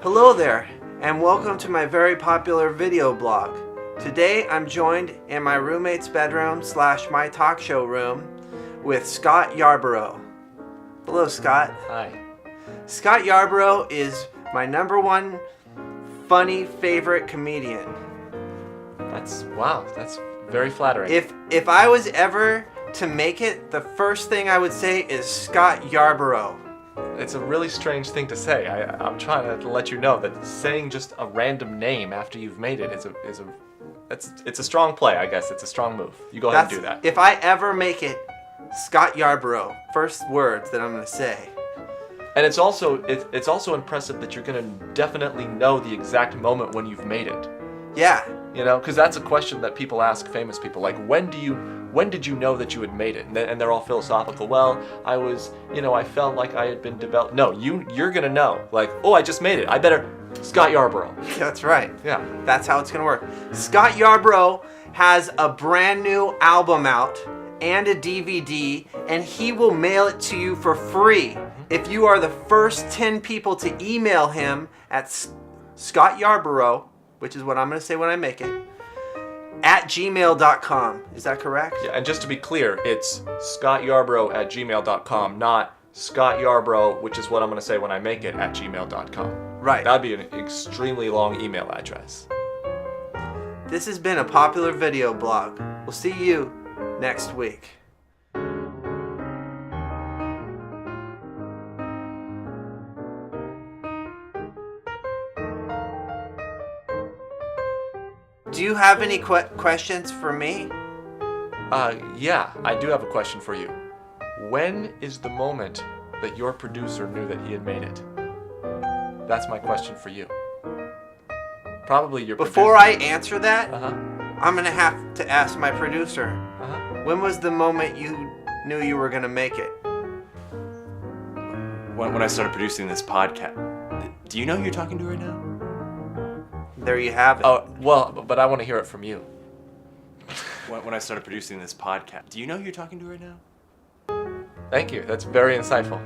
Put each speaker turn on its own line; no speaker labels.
Hello there, and welcome to my very popular video blog. Today I'm joined in my roommate's bedroom / my talk show room with Scott Yarborough. Hello, Scott.
Hi.
Scott Yarborough is my #1 funny favorite comedian.
That's very flattering.
If I was ever to make it, the first thing I would say is Scott Yarborough.
It's a really strange thing to say. I'm trying to let you know that saying just a random name after you've made it it's a strong play, I guess. It's a strong move. You go ahead and do that.
If I ever make it, Scott Yarborough, first words that I'm going to say.
And it's also impressive that you're going to definitely know the exact moment when you've made it.
Yeah.
You know, because that's a question that people ask famous people. Like, when did you know that you had made it? And they're all philosophical. Well, I felt like I had been developed. No, you're gonna know. Like, oh, I just made it. I better Scott Yarborough.
That's right.
Yeah.
That's how it's gonna work. Scott Yarborough has a brand new album out and a DVD, and he will mail it to you for free if you are the first 10 people to email him at Scott Yarborough, which is what I'm going to say when I make it, at gmail.com. Is that correct?
Yeah, and just to be clear, it's scottyarborough@gmail.com, not Scott Yarborough, which is what I'm going to say when I make it, at gmail.com.
Right.
That'd be an extremely long email address.
This has been a popular video blog. We'll see you next week. Do you have any questions for me?
Yeah, I do have a question for you. When is the moment that your producer knew that he had made it? That's my question for you. Probably your producer.
Before I answer that,
Uh-huh.
I'm going to have to ask my producer.
Uh-huh.
When was the moment you knew you were going to make it?
When I started producing this podcast. Do you know who you're talking to right now?
There you have it.
Oh, well, but I want to hear it from you.
When I started producing this podcast. Do you know who you're talking to right now?
Thank you. That's very insightful.